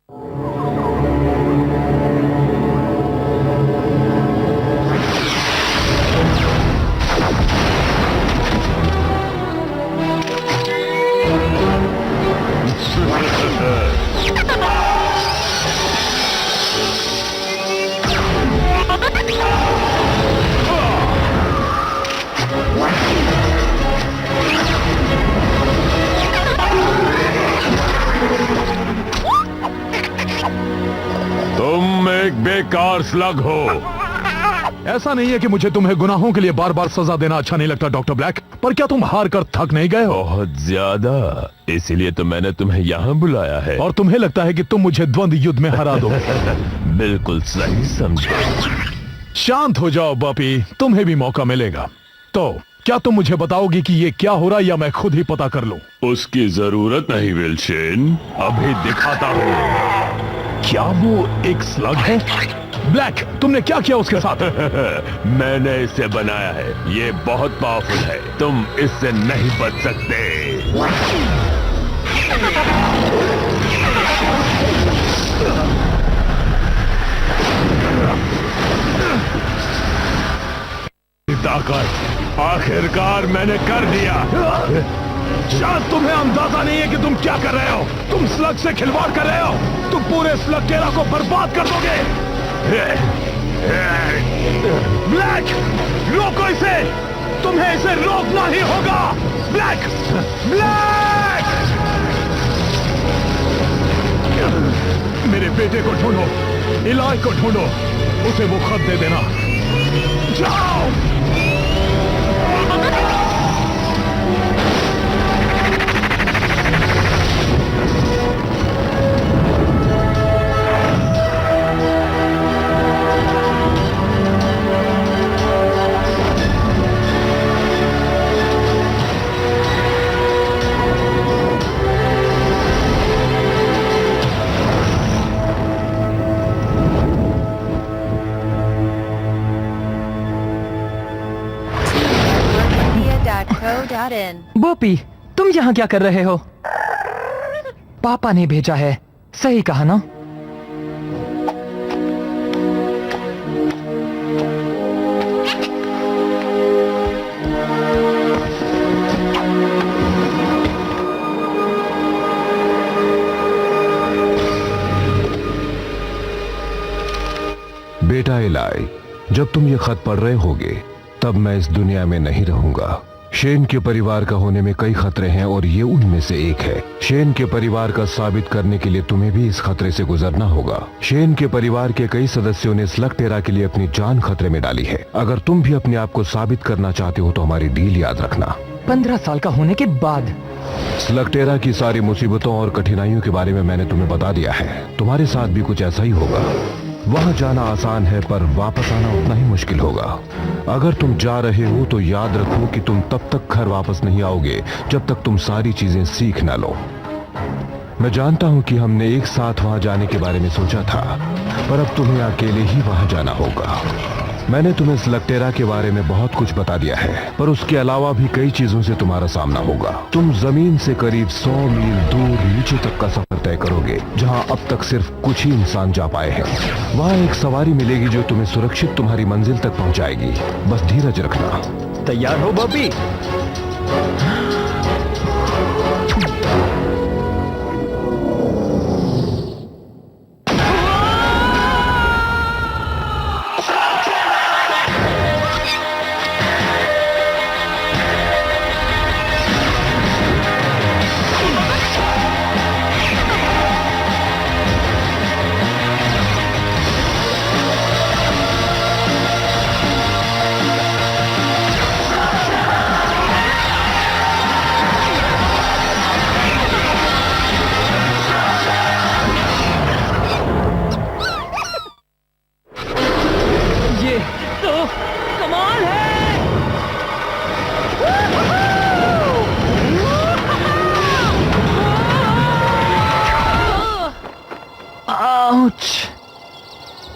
तुम एक बेकार स्लग हो। ऐसा नहीं है कि मुझे तुम्हें गुनाहों के लिए बार बार सजा देना अच्छा नहीं लगता डॉक्टर ब्लैक, पर क्या तुम हार कर थक नहीं गए हो? बहुत ज्यादा, इसीलिए तो मैंने तुम्हें यहाँ बुलाया है। और तुम्हें लगता है कि तुम मुझे द्वंद्व युद्ध में हरा दो? बिल्कुल सही समझे। शांत हो जाओ बॉपी, तुम्हें भी मौका मिलेगा। तो क्या तुम मुझे बताओगी कि ये क्या हो रहा है, या मैं खुद ही पता कर लूं? उसकी जरूरत नहीं विल्सन, अभी दिखाता हूँ। क्या वो एक स्लग है? ब्लैक, तुमने क्या किया उसके साथ? मैंने इसे बनाया है, ये बहुत पावरफुल है, तुम इससे नहीं बच सकते। ताकत आखिरकार मैंने कर दिया। शायद तुम्हें अंदाजा नहीं है कि तुम क्या कर रहे हो। तुम स्लग से खिलवाड़ कर रहे हो। तुम पूरे स्लग टेरा को बर्बाद कर दोगे। ब्लैक, रोको इसे। तुम्हें इसे रोकना ही होगा। Black, black! मेरे बेटे को ढूंढो, इलाज को ढूंढो, उसे वो खत दे देना। जाओ! बॉपी, तुम यहाँ क्या कर रहे हो? पापा ने भेजा है, सही कहा ना? बेटा इलाई, जब तुम ये खत पढ़ रहे होगे तब मैं इस दुनिया में नहीं रहूंगा। शेन के परिवार का होने में कई खतरे हैं और ये उनमें से एक है। शेन के परिवार का साबित करने के लिए तुम्हें भी इस खतरे से गुजरना होगा। शेन के परिवार के कई सदस्यों ने स्लगटेरा के लिए अपनी जान खतरे में डाली है। अगर तुम भी अपने आप को साबित करना चाहते हो तो हमारी डील याद रखना। 15 साल का होने के बाद स्लगटेरा की सारी मुसीबतों और कठिनाइयों के बारे में मैंने तुम्हें बता दिया है। तुम्हारे साथ भी कुछ ऐसा ही होगा। वहां जाना आसान है पर वापस आना उतना ही मुश्किल होगा। अगर तुम जा रहे हो तो याद रखो कि तुम तब तक घर वापस नहीं आओगे जब तक तुम सारी चीजें सीख ना लो। मैं जानता हूं कि हमने एक साथ वहां जाने के बारे में सोचा था, पर अब तुम्हें अकेले ही वहां जाना होगा। मैंने तुम्हें स्लगटेरा के बारे में बहुत कुछ बता दिया है, पर उसके अलावा भी कई चीजों से तुम्हारा सामना होगा। तुम जमीन से करीब 100 मील दूर नीचे तक का सफर तय करोगे, जहां अब तक सिर्फ कुछ ही इंसान जा पाए हैं। वहां एक सवारी मिलेगी जो तुम्हें सुरक्षित तुम्हारी मंजिल तक पहुंचाएगी। बस धीरज रखना। तैयार हो बॉबी?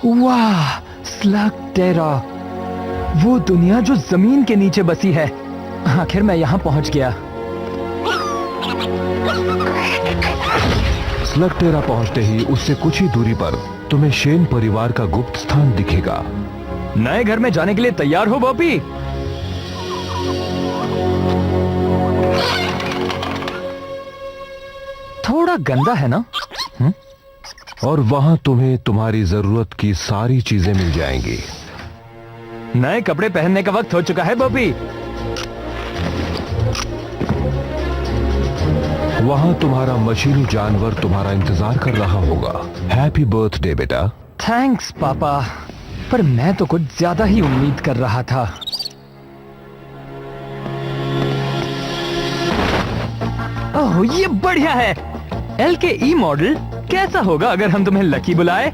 वाह, स्लगटेरा, वो दुनिया जो जमीन के नीचे बसी है। आखिर मैं यहां पहुंच गया। स्लगटेरा पहुंचते ही उससे कुछ ही दूरी पर तुम्हें शेन परिवार का गुप्त स्थान दिखेगा। नए घर में जाने के लिए तैयार हो बॉबी? थोड़ा गंदा है ना? और वहां तुम्हें तुम्हारी जरूरत की सारी चीजें मिल जाएंगी। नए कपड़े पहनने का वक्त हो चुका है बॉबी। वहां तुम्हारा मशीनी जानवर तुम्हारा इंतजार कर रहा होगा। हैप्पी बर्थडे बेटा। थैंक्स पापा, पर मैं तो कुछ ज्यादा ही उम्मीद कर रहा था। ओह, ये बढ़िया है। LKE मॉडल कैसा होगा अगर हम तुम्हें लकी बुलाए?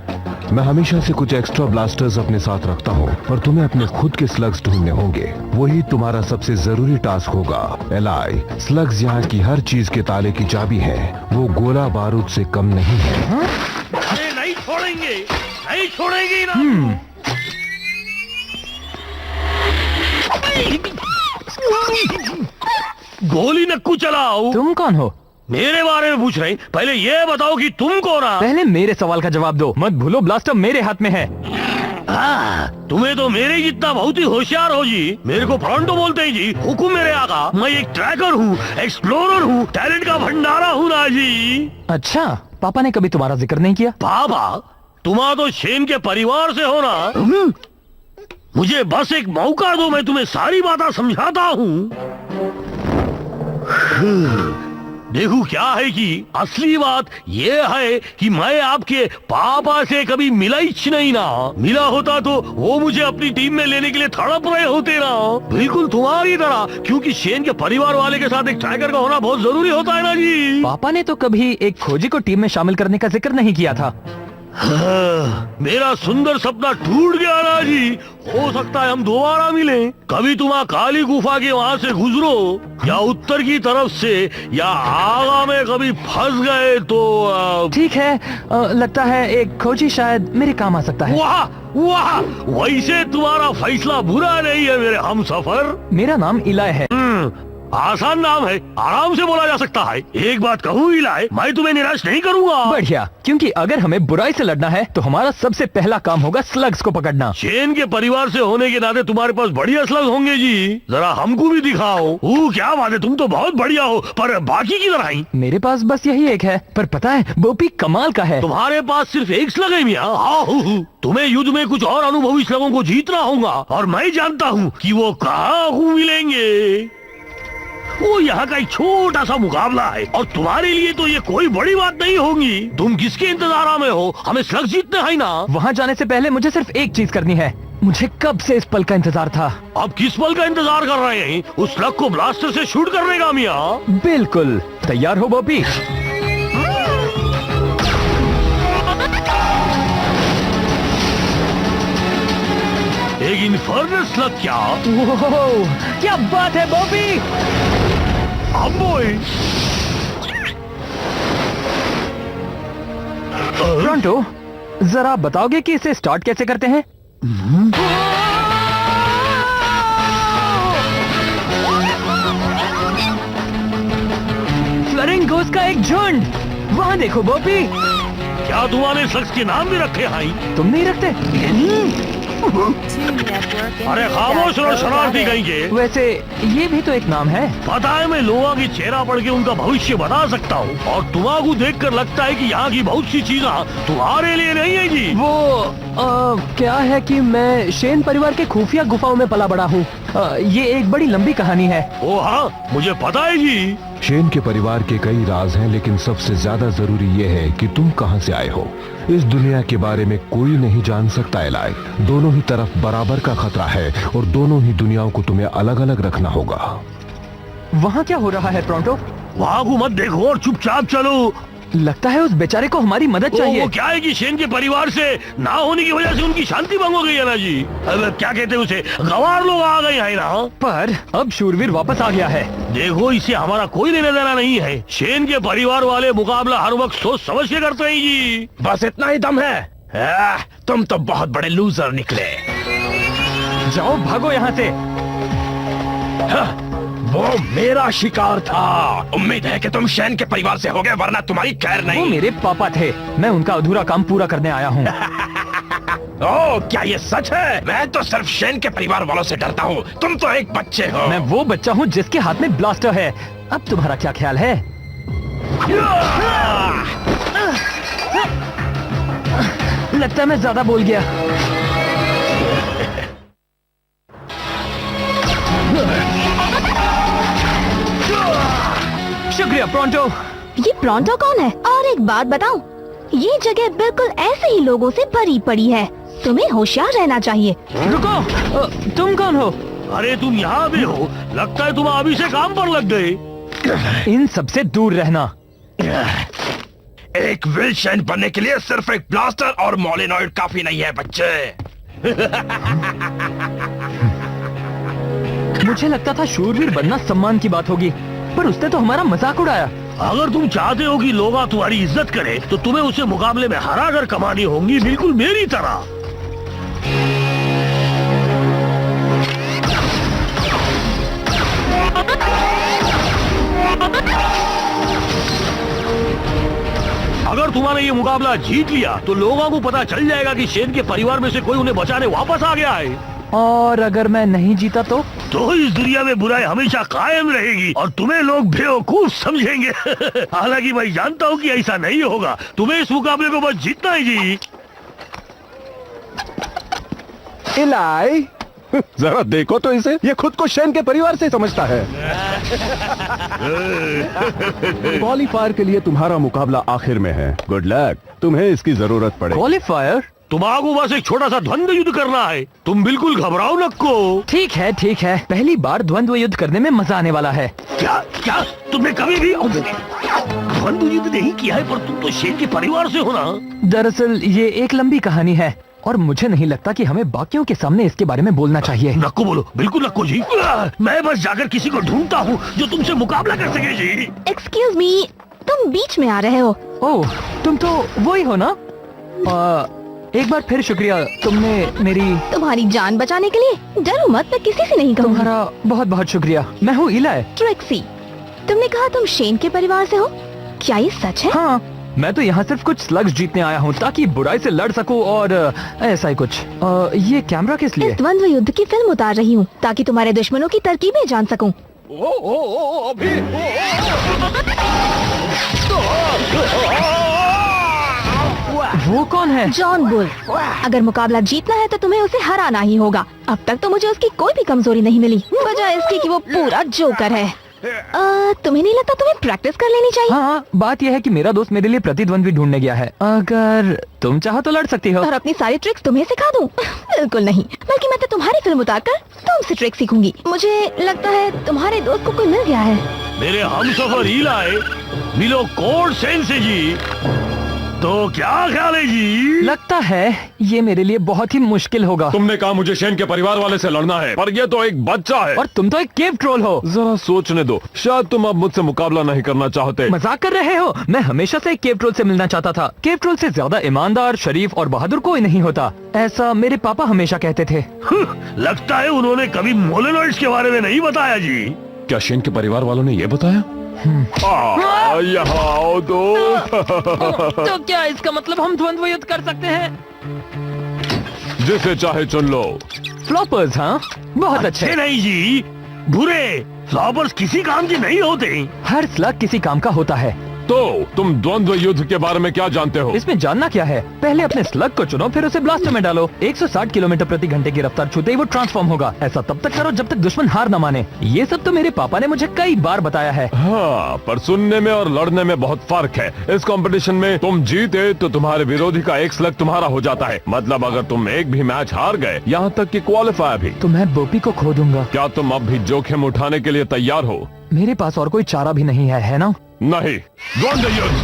मैं हमेशा से कुछ एक्स्ट्रा ब्लास्टर्स अपने साथ रखता हूँ, पर तुम्हें अपने खुद के स्लग्स ढूंढने होंगे। वही तुम्हारा सबसे जरूरी टास्क होगा। एलाई, स्लग्स यहाँ की हर चीज के ताले की चाबी है। वो गोला बारूद से कम नहीं है। अरे नहीं छोड़ेंगे, नहीं छोड़ेंगे ना। गोली नक्कू चलाओ। तुम कौन हो? मेरे बारे में पूछ रहे? पहले ये बताओ कि तुम कौन हो? पहले मेरे सवाल का जवाब दो। मत भूलो ब्लास्टर मेरे हाथ में है। तुम्हें तो मेरे जितना बहुत ही होशियार हो जी। मेरे को फ्रंटो बोलते हैं जी। हुकुम मेरे आका। मैं एक ट्रैकर हूँ, एक्सप्लोरर हूँ, टैलेंट का भंडारा हूँ ना जी। अच्छा, पापा ने कभी तुम्हारा जिक्र नहीं किया? पापा, तुम्हारा तो शेन के परिवार से हो ना। मुझे बस एक मौका दो, मैं तुम्हें सारी बातें समझाता हूँ। देखो क्या है कि असली बात ये है कि मैं आपके पापा से कभी मिला ही नहीं ना। मिला होता तो वो मुझे अपनी टीम में लेने के लिए तड़प रहे होते ना, बिल्कुल तुम्हारी तरह। क्योंकि शेन के परिवार वाले के साथ एक ट्रैकर का होना बहुत जरूरी होता है ना जी। पापा ने तो कभी एक खोजी को टीम में शामिल करने का जिक्र नहीं किया था। मेरा सुंदर सपना टूट गया ना जी। हो सकता है हम दोबारा मिलें। कभी तुम काली गुफा के वहाँ से गुजरो, या उत्तर की तरफ से, या आगा में कभी फंस गए तो ठीक है, लगता है एक खोजी शायद मेरे काम आ सकता है। वाह वाह, वैसे तुम्हारा फैसला बुरा नहीं है मेरे हमसफर। मेरा नाम इलाय है। आसान नाम है, आराम से बोला जा सकता है। एक बात कहूँ इलाय, मैं तुम्हें निराश नहीं करूँगा। बढ़िया, क्योंकि अगर हमें बुराई से लड़ना है तो हमारा सबसे पहला काम होगा स्लग्स को पकड़ना। शेन के परिवार से होने के नाते तुम्हारे पास बढ़िया स्लग्स होंगे जी। जरा हमको भी दिखाओ। क्या बात है, तुम तो बहुत बढ़िया हो, पर बाकी की तरह ही। मेरे पास बस यही एक है, पर पता है बोपी कमाल का है। तुम्हारे पास सिर्फ एक स्लग है मियाँ? तुम्हें युद्ध में कुछ और अनुभवी स्लगों को जीतना होगा, और मैं जानता हूँ कि वो कहाँ मिलेंगे। वो यहाँ का एक छोटा सा मुकाबला है, और तुम्हारे लिए तो ये कोई बड़ी बात नहीं होगी। तुम किसके इंतजार में हो? हमें स्लग जीतने है ना। वहाँ जाने से पहले मुझे सिर्फ एक चीज करनी है। मुझे कब से इस पल का इंतजार था। अब किस पल का इंतजार कर रहे हैं? उस स्लग को ब्लास्टर से शूट करने का मियाँ। बिल्कुल, तैयार हो बॉबी? एक इन्फर्नल स्लग क्या? ओह, क्या बात है बॉबी। फ्रंटो, जरा बताओगे कि इसे स्टार्ट कैसे करते हैं? फ्लरिंगोस का एक झुंड। वहाँ देखो बॉबी। क्या तुम्हारे शख्स के नाम भी रखे हैं? तुम नहीं रखते? अरे खामोश रहो शरारती कहेंगे। वैसे ये भी तो एक नाम है। पता है, मैं लोगों की चेहरा पढ़ के उनका भविष्य बता सकता हूँ, और तुम्हारा देखकर लगता है कि यहाँ की बहुत सी चीजें तुम्हारे लिए नहीं है जी। वो क्या है कि मैं शेन परिवार के खुफिया गुफाओं में पला बड़ा हूँ। ये एक बड़ी लंबी कहानी है। ओ हाँ, मुझे पता है जी। शेन के परिवार के कई राज हैं, लेकिन सबसे ज्यादा जरूरी ये है कि तुम कहां से आए हो। इस दुनिया के बारे में कोई नहीं जान सकता एलाई। दोनों ही तरफ बराबर का खतरा है, और दोनों ही दुनियाओं को तुम्हें अलग अलग रखना होगा। वहाँ क्या हो रहा है प्रोंटो? वहाँ को मत देखो और चुपचाप चलो। लगता है उस बेचारे को हमारी मदद चाहिए। वो क्या है कि शेन के परिवार से ना होने की वजह से उनकी शांति भंग हो गई है ना जी। अब क्या कहते हैं उसे, गवार लोग आ गए हैं ना। पर अब शूरवीर वापस आ गया है। देखो, इससे हमारा कोई लेना देना नहीं है। शेन के परिवार वाले मुकाबला हर वक्त सोच समझ के करते हैं जी। बस इतना ही दम है। तुम तो बहुत बड़े लूजर निकले। जाओ, भागो यहाँ से। वो मेरा शिकार था। उम्मीद है कि तुम शैन के परिवार से होगे, वरना तुम्हारी खैर वो नहीं। मेरे पापा थे, मैं उनका अधूरा काम पूरा करने आया हूँ। ओह, क्या ये सच है? मैं तो सिर्फ शैन के परिवार वालों से डरता हूँ। तुम तो एक बच्चे हो। मैं वो बच्चा हूँ जिसके हाथ में ब्लास्टर है। अब तुम्हारा क्या ख्याल है? लगता है मैं ज्यादा बोल गया। शुक्रिया प्रोंटो। ये प्रोंटो कौन है? और एक बात बताऊं, ये जगह बिल्कुल ऐसे ही लोगों से भरी पड़ी है। तुम्हें होशियार रहना चाहिए। रुको, तुम कौन हो? अरे तुम यहाँ भी हो? लगता है तुम अभी से काम पर लग गए। इन सबसे दूर रहना। एक विल्शन बनने के लिए सिर्फ एक ब्लास्टर और मोलिनॉइड काफी नहीं है बच्चे। मुझे लगता था शूरवीर बनना सम्मान की बात होगी, पर उसने तो हमारा मजाक उड़ाया। अगर तुम चाहते हो कि लोग तुम्हारी इज्जत करें, तो तुम्हें उसे मुकाबले में हरा कर कमानी होंगी, बिल्कुल मेरी तरह। अगर तुम्हारे ये मुकाबला जीत लिया, तो लोगों को पता चल जाएगा कि शेन के परिवार में से कोई उन्हें बचाने वापस आ गया है। और अगर मैं नहीं जीता तो इस दुनिया में बुराई हमेशा कायम रहेगी और तुम्हें लोग बेवकूफ समझेंगे। हालांकि मैं जानता हूँ कि ऐसा नहीं होगा। तुम्हें इस मुकाबले को बस जीतना ही जी। इलाई, जरा देखो तो इसे, ये खुद को शैन के परिवार से समझता है। क्वालीफायर के लिए तुम्हारा मुकाबला आखिर में है। गुड लक, तुम्हें इसकी जरूरत पड़े। क्वालीफायर? तुम्हारा बस एक छोटा सा द्वंद्व युद्ध करना है। तुम बिल्कुल घबराओ नको। ठीक है ठीक है, पहली बार द्वंद्व युद्ध करने में मजा आने वाला है। क्या क्या तुमने कभी भी द्वंद्व युद्ध नहीं किया है? पर तुम तो शेन के परिवार से हो ना। दरअसल ये एक लंबी कहानी है और मुझे नहीं लगता कि हमें बाकियों के सामने इसके बारे में बोलना चाहिए। नको बोलो, बिल्कुल नको जी। मैं बस जाकर किसी को ढूंढता हूँ जो तुमसे मुकाबला कर सके जी। एक्सक्यूज मी, तुम बीच में आ रहे हो। ओह, तुम तो वही हो ना? एक बार फिर शुक्रिया, तुमने मेरी। तुम्हारी जान बचाने के लिए डरो मत, मैं किसी से नहीं कहूँगी। तुम्हारा बहुत बहुत शुक्रिया। मैं हूँ इलाई। ट्रिक्सी, तुमने कहा तुम शेन के परिवार से हो, क्या ये सच है? हाँ, मैं तो यहाँ सिर्फ कुछ स्लग्स जीतने आया हूँ ताकि बुराई से लड़ सकूँ और ऐसा ही कुछ। ये कैमरा किस लिए? इस द्वंद्व युद्ध की फिल्म उतार रही हूँ ताकि तुम्हारे दुश्मनों की तरकीबें जान सकूँ। वो कौन है? John bull. अगर मुकाबला जीतना है तो तुम्हें उसे हराना ही होगा। अब तक तो मुझे उसकी कोई भी कमजोरी नहीं मिली, वजह इसकी कि वो पूरा जोकर है। तुम्हें नहीं लगता तुम्हें प्रैक्टिस कर लेनी चाहिए? हाँ, बात यह है कि मेरा दोस्त मेरे लिए प्रतिद्वंद्वी ढूंढने गया है। अगर तुम चाहो तो लड़ सकती हो। और अपनी सारी ट्रिक्स तुम्हें सिखा दूं? बिल्कुल नहीं, बल्कि मैं तो तुम्हारी फिल्म उतारकर तुमसे ट्रिक सीखूंगी। मुझे लगता है तुम्हारे दोस्त को कोई मिल गया है। मेरे हमसफर इलाई मिलो कोड सेन से जी। तो क्या ख्याल है जी? लगता है ये मेरे लिए बहुत ही मुश्किल होगा। तुमने कहा मुझे शेन के परिवार वाले से लड़ना है, पर ये तो एक बच्चा है। और तुम तो एक केव ट्रोल हो। जरा सोचने दो, शायद तुम अब मुझसे मुकाबला नहीं करना चाहते। मजाक कर रहे हो? मैं हमेशा से एक केव ट्रोल से मिलना चाहता था। केव ट्रोल से ज्यादा ईमानदार, शरीफ और बहादुर कोई नहीं होता, ऐसा मेरे पापा हमेशा कहते थे। लगता है उन्होंने कभी मोलेनॉइड्स के बारे में नहीं बताया जी। क्या शेन के परिवार वालों ने ये बताया? यहाँ आओ दोस्त। तो क्या इसका मतलब हम द्वंद्व युद्ध कर सकते हैं? जिसे चाहे चुन लो। फ्लॉपर्स? हाँ, बहुत अच्छे। नहीं जी, बुरे फ्लॉपर्स किसी काम के नहीं होते। हर स्लग किसी काम का होता है। तो तुम द्वंद्व युद्ध के बारे में क्या जानते हो? इसमें जानना क्या है? पहले अपने स्लग को चुनो, फिर उसे ब्लास्टर में डालो। 160 किलोमीटर प्रति घंटे की रफ्तार छूते ही वो ट्रांसफॉर्म होगा। ऐसा तब तक करो जब तक दुश्मन हार न माने। ये सब तो मेरे पापा ने मुझे कई बार बताया है। हाँ, पर सुनने में और लड़ने में बहुत फर्क है। इस कंपटीशन में तुम जीते तो तुम्हारे विरोधी का एक स्लग तुम्हारा हो जाता है। मतलब अगर तुम एक भी मैच हार गए, यहाँ तक कि क्वालिफायर भी, तो मैं बोपी को खो दूंगा। क्या तुम अब भी जोखिम उठाने के लिए तैयार हो? मेरे पास और कोई चारा भी नहीं है ना? नहीं। द्वंद्व युद्ध।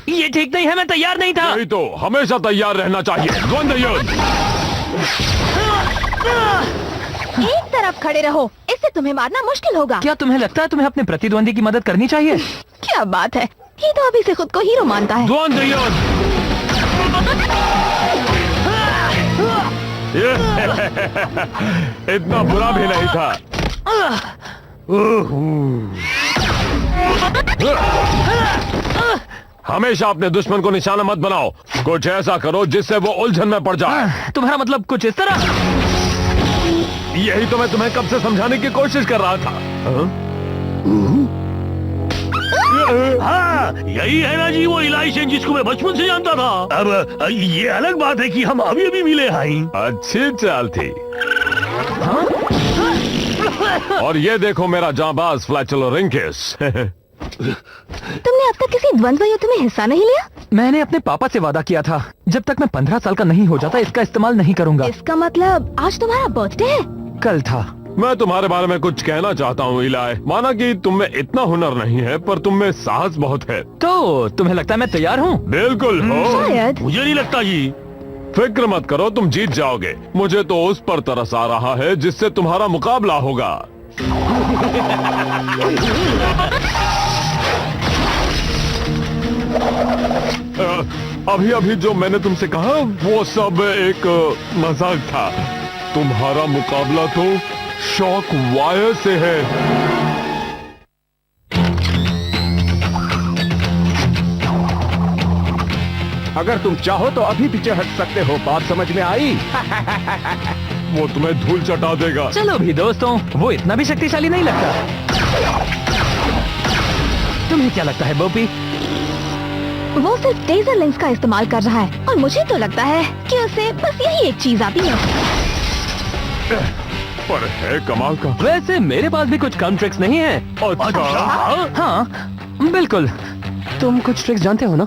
ये ठीक नहीं है, मैं तैयार नहीं था। नहीं तो हमेशा तैयार रहना चाहिए। द्वंद्व युद्ध। एक तरफ खड़े रहो, इससे तुम्हें मारना मुश्किल होगा। क्या तुम्हें लगता है तुम्हें अपने प्रतिद्वंदी की मदद करनी चाहिए? क्या बात है, ये तो अभी से खुद को हीरो मानता है। द्वंद्व युद्ध। इतना बुरा भी नहीं था। हमेशा अपने दुश्मन को निशाना मत बनाओ। कुछ ऐसा करो जिससे वो उलझन में पड़ जाए। तुम्हारा मतलब कुछ इस तरह? यही तो मैं तुम्हें कब से समझाने की कोशिश कर रहा था। हाँ, यही है ना जी वो इलाई सेन जिसको मैं बचपन से जानता था। अब ये अलग बात है कि हम अभी अभी मिले हैं। अच्छी चाल थी। और ये देखो मेरा जांबाज फ्लैचलोरिंकस। तुमने अब तक किसी द्वंद्व युद्ध में हिस्सा नहीं लिया? मैंने अपने पापा से वादा किया था, जब तक मैं 15 साल का नहीं हो जाता इसका इस्तेमाल नहीं करूंगा। इसका मतलब आज तुम्हारा बर्थडे है? कल था। मैं तुम्हारे बारे में कुछ कहना चाहता हूँ इलाई। माना कि तुम में इतना हुनर नहीं है, पर तुम में साहस बहुत है। तो तुम्हें लगता है मैं तैयार हूँ? बिल्कुल हो। शायद। मुझे नहीं लगता जी। फिक्र मत करो, तुम जीत जाओगे। मुझे तो उस पर तरस आ रहा है जिससे तुम्हारा मुकाबला होगा। अभी अभी जो मैंने तुमसे कहा वो सब एक मजाक था। तुम्हारा मुकाबला तो शॉक वायर से है। अगर तुम चाहो तो अभी पीछे हट सकते हो। बात समझ में आई? वो तुम्हें धूल चटा देगा। चलो भी दोस्तों, वो इतना भी शक्तिशाली नहीं लगता। तुम्हें क्या लगता है बोपी? वो सिर्फ टेजर लेंस का इस्तेमाल कर रहा है और मुझे तो लगता है कि उसे बस यही एक चीज आती है। पर है कमाल का। वैसे मेरे पास भी कुछ कम ट्रिक्स नहीं है। अच्छा। हाँ बिल्कुल। तुम कुछ ट्रिक्स जानते हो ना?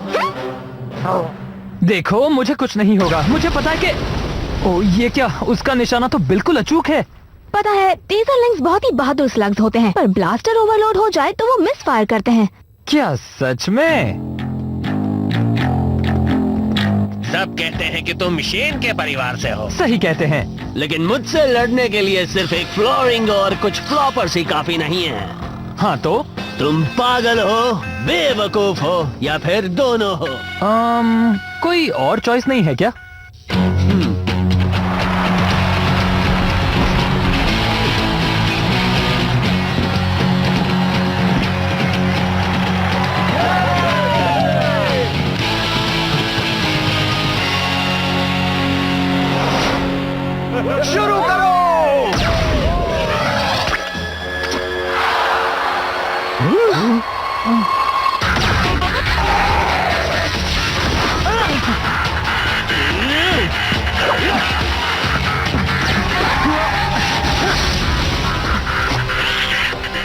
देखो मुझे कुछ नहीं होगा। मुझे पता है कि ओ ये क्या, उसका निशाना तो बिल्कुल अचूक है। पता है टेजर लेंस बहुत ही बहादुर स्लग्स होते हैं, पर ब्लास्टर ओवरलोड हो जाए तो वो मिस फायर करते हैं। क्या सच में? सब कहते हैं कि तुम शेन के परिवार से हो, सही कहते हैं। लेकिन मुझसे लड़ने के लिए सिर्फ एक फ्लोरिंग और कुछ फ्लॉपर्स ही काफी नहीं है। हाँ तो तुम पागल हो, बेवकूफ हो या फिर दोनों हो। कोई और चॉइस नहीं है क्या? शुरू करो।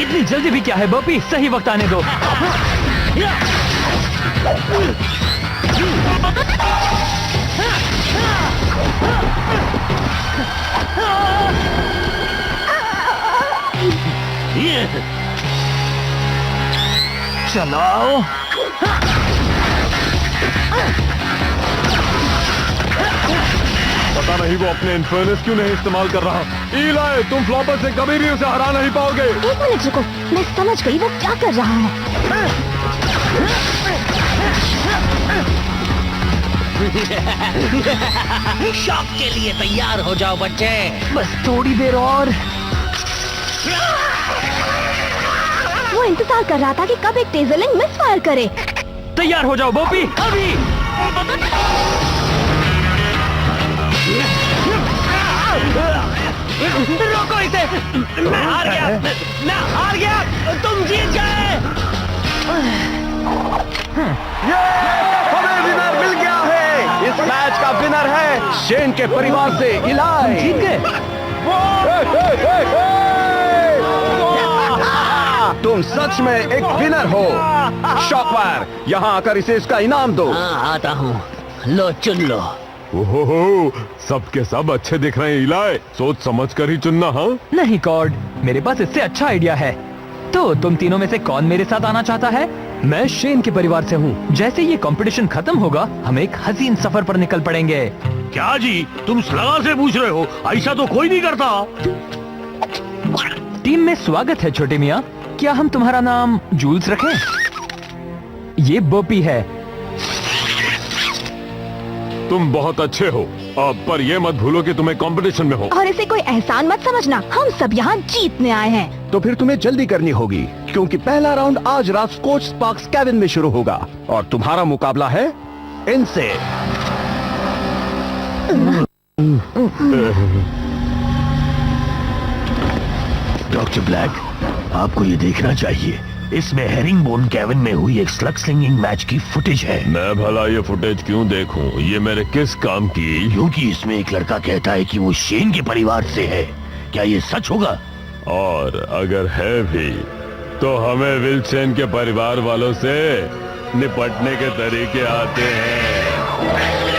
इतनी जल्दी भी क्या है बॉपी? सही वक्त आने दो। चलाओ। पता नहीं वो अपने इन्फर्नेस क्यों नहीं इस्तेमाल कर रहा। इलाई, तुम फ्लॉपर से कभी भी उसे हरा नहीं पाओगे। 1 मिनट रुको, मैं समझ गई वो क्या कर रहा है। शॉक के लिए तैयार हो जाओ बच्चे। बस थोड़ी देर और। वो इंतजार कर रहा था कि कब एक टेजर लेंस मिस फायर करे। तैयार हो जाओ बॉपी, अभी। रोको इसे। मैं हार गया, मैं हार गया, तुम जीत गए। हमें विनर मिल गया है। इस मैच का विनर है शेन के परिवार से इलाई। जीत गए। तुम सच में एक विनर हो। शॉकवायर, यहाँ आकर इसे इसका इनाम दो। हाँ आता हूँ, लो चुन लो। ओहो, सब के सब अच्छे दिख रहे हैं इलाई। सोच समझ कर ही चुनना। हाँ नहीं कॉर्ड, मेरे पास इससे अच्छा आइडिया है। तो तुम तीनों में से कौन मेरे साथ आना चाहता है? मैं शेन के परिवार से हूँ। जैसे ये कंपटीशन खत्म होगा, हम एक हसीन सफर पर निकल पड़ेंगे। क्या जी, तुम सलाह से पूछ रहे हो? ऐसा तो कोई नहीं करता। टीम में स्वागत है छोटे मियाँ। क्या हम तुम्हारा नाम जूल्स रखें? ये बॉपी है। तुम बहुत अच्छे हो। पर ये मत भूलो कि तुम्हें कंपटीशन में हो। और इसे कोई एहसान मत समझना, हम सब यहाँ जीतने आए हैं। तो फिर तुम्हें जल्दी करनी होगी, क्योंकि पहला राउंड आज रात स्कॉच स्पार्क्स केबिन में शुरू होगा और तुम्हारा मुकाबला है इनसे। डॉक्टर ब्लैक, आपको ये देखना चाहिए, इसमें हेरिंगबोन केविन में हुई एक स्लग स्लिंगिंग मैच की फुटेज है। मैं भला ये फुटेज क्यों देखूं? ये मेरे किस काम की? क्योंकि इसमें एक लड़का कहता है कि वो शेन के परिवार से है। क्या ये सच होगा? और अगर है भी तो हमें विल्सन के परिवार वालों से निपटने के तरीके आते हैं।